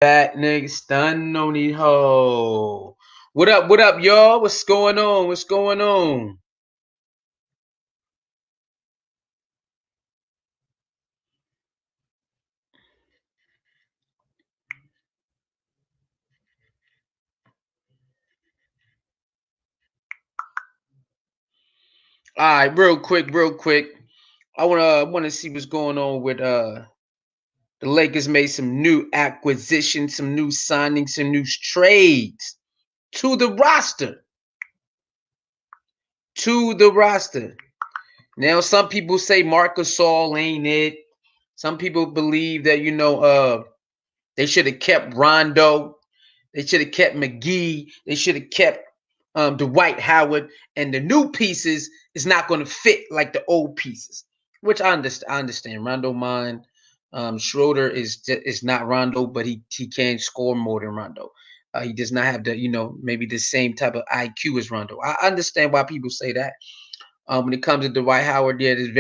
Fat nigga stunning on these hoe. What up, y'all? What's going on? What's going on? All right, real quick. I wanna see what's going on with the Lakers made some new acquisitions, some new signings, some new trades to the roster. To the roster. Now some people say Marcus Gasol ain't it. Some people believe that they should have kept Rondo. They should have kept McGee. They should have kept Dwight Howard. And the new pieces is not going to fit like the old pieces, which I understand. Rondo mine. Schroeder is not Rondo, but he can score more than Rondo. He does not have maybe the same type of IQ as Rondo. I understand why people say that. When it comes to Dwight Howard, yeah, it's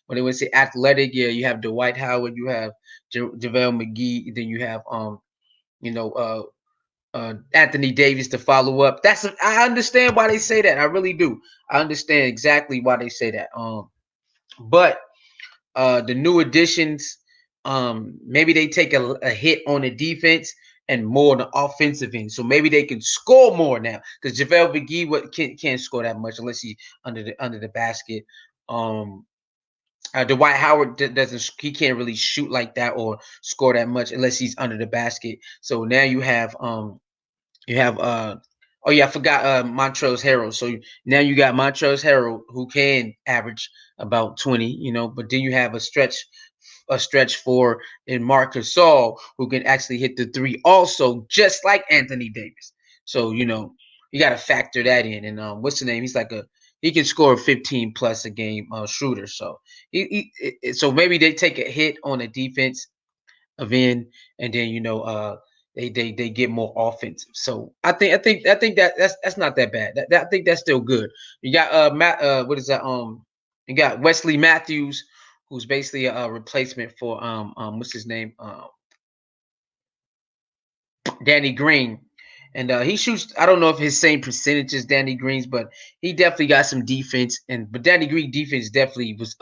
when they would say athletic, yeah, you have Dwight Howard, you have JaVale McGee, then you have you know, Anthony Davis to follow up. I understand why they say that. I really do. I understand exactly why they say that. But the new additions, maybe they take a hit on the defense and more on the offensive end. So maybe they can score more now because JaVale McGee can't score that much unless he's under the basket. Um, Dwight Howard doesn't. He can't really shoot like that or score that much unless he's under the basket. So now you have oh yeah, I forgot Montrezl Harrell. So now you got Montrezl Harrell who can average about 20, but then you have a stretch for in Marcus Gasol who can actually hit the three also, just like Anthony Davis. So you got to factor that in. And what's the name? He can score 15 plus a game, shooter. So so maybe they take a hit on the defense of in, and then they get more offensive. So I think that's not that bad. I think that's still good. You got Matt. What is that? You got Wesley Matthews, who's basically a replacement for what's his name? Danny Green. And he shoots. I don't know if his same percentage as Danny Green's, but he definitely got some defense. But Danny Green defense definitely was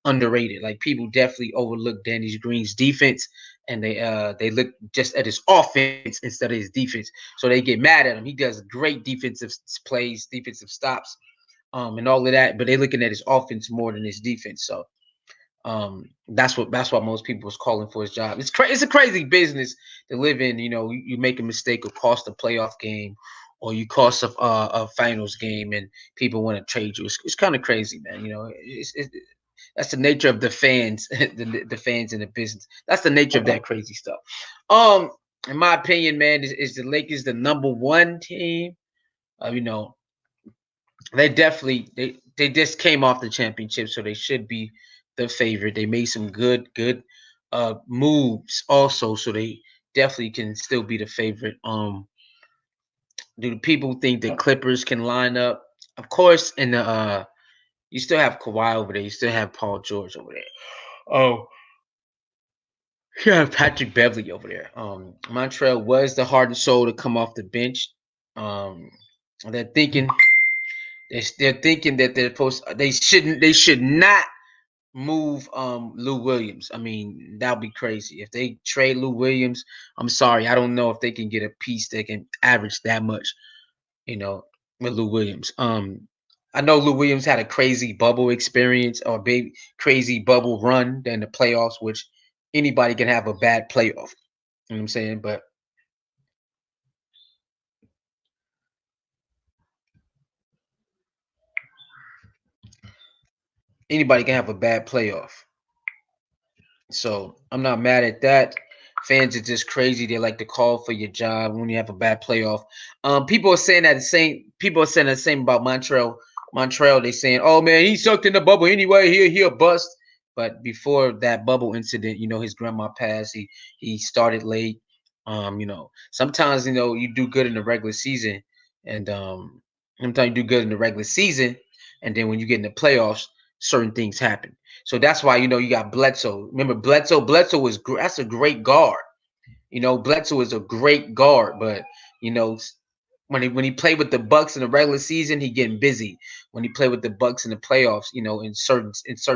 underrated. Like people definitely overlooked Danny Green's defense, and they look just at his offense instead of his defense. So they get mad at him. He does great defensive plays, defensive stops, and all of that. But they're looking at his offense more than his defense. So that's what most people was calling for his job. It's a crazy business to live in. You make a mistake or cost a playoff game, or you cost a finals game, and people want to trade you. It's kind of crazy, man. That's the nature of the fans, the fans in the business. That's the nature of that crazy stuff. In my opinion, man, is the Lakers the number one team? You know, they just came off the championship, so they should be the favorite. They made some good moves also, so they definitely can still be the favorite. Do the people think the Clippers can line up? Of course, and you still have Kawhi over there. You still have Paul George over there. Oh, you have Patrick Beverly over there. Montreal was the heart and soul to come off the bench. Um, they're thinking they're thinking that they should not move Lou Williams. I mean, that would be crazy. If they trade Lou Williams, I'm sorry. I don't know if they can get a piece that can average that much, you know, with Lou Williams. I know Lou Williams had a crazy bubble experience or big crazy bubble run in the playoffs, which anybody can have a bad playoff. You know what I'm saying? But anybody can have a bad playoff. So I'm not mad at that. Fans are just crazy. They like to call for your job when you have a bad playoff. People are saying that the same. People are saying the same about Montreal. Montreal, they saying, "Oh man, he sucked in the bubble anyway. He a bust." But before that bubble incident, his grandma passed. He started late. Sometimes you do good in the regular season, and sometimes you do good in the regular season, and then when you get in the playoffs, certain things happen. So that's why you got Bledsoe. Remember Bledsoe? Bledsoe that's a great guard. You know, Bledsoe is a great guard, but you know, when he played with the Bucks in the regular season, he getting busy. When he played with the Bucks in the playoffs, you know, in certain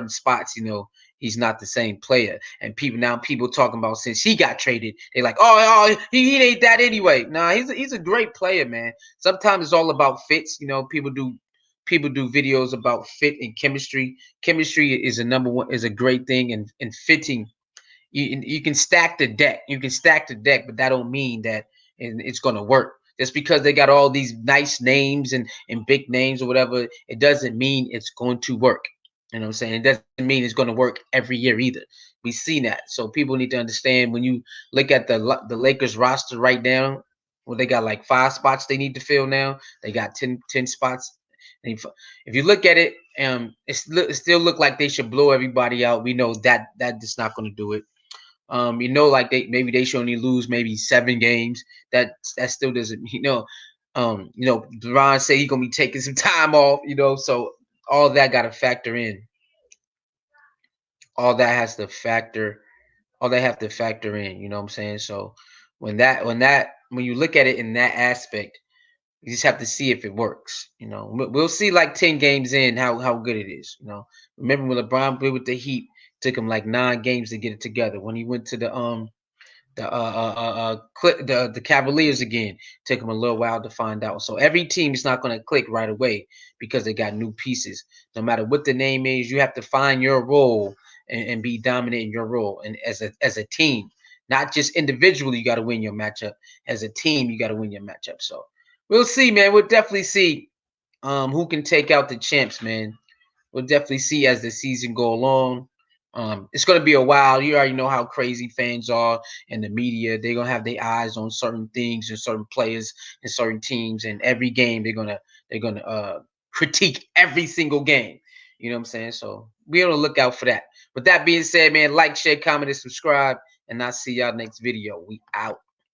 spots, you know, he's not the same player. And people talking about since he got traded, they like, he ain't that anyway. Nah, he's a great player, man. Sometimes it's all about fits. You know, people do videos about fit and chemistry. Chemistry is a great thing, and fitting you can stack the deck. You can stack the deck, but that don't mean that it's going to work. Just because they got all these nice names and big names or whatever, it doesn't mean it's going to work. You know what I'm saying? It doesn't mean it's going to work every year either. We see that. So people need to understand when you look at the Lakers roster right now, well, they got like 5 spots they need to fill now. They got 10 spots. And if you look at it, it still look like they should blow everybody out. We know that is not going to do it. You know, like they should only lose maybe 7 games. That still doesn't, LeBron say he's gonna be taking some time off, so all that got to factor in. All that has to factor. All they have to factor in. You know what I'm saying? So when you look at it in that aspect, you just have to see if it works. We'll see like 10 games in how good it is. Remember when LeBron played with the Heat, took him like 9 games to get it together. When he went to the Cavaliers again, took them a little while to find out. So every team is not going to click right away because they got new pieces. No matter what the name is, you have to find your role and be dominant in your role. And as a team, not just individually, you got to win your matchup. As a team, you got to win your matchup. So we'll see, man. We'll definitely see who can take out the champs, man. We'll definitely see as the season go along. It's going to be a while. You already know how crazy fans are and the media. They're going to have their eyes on certain things and certain players and certain teams. And every game, they're gonna critique every single game. You know what I'm saying? So be on the lookout for that. With that being said, man, like, share, comment, and subscribe. And I'll see y'all next video. We out.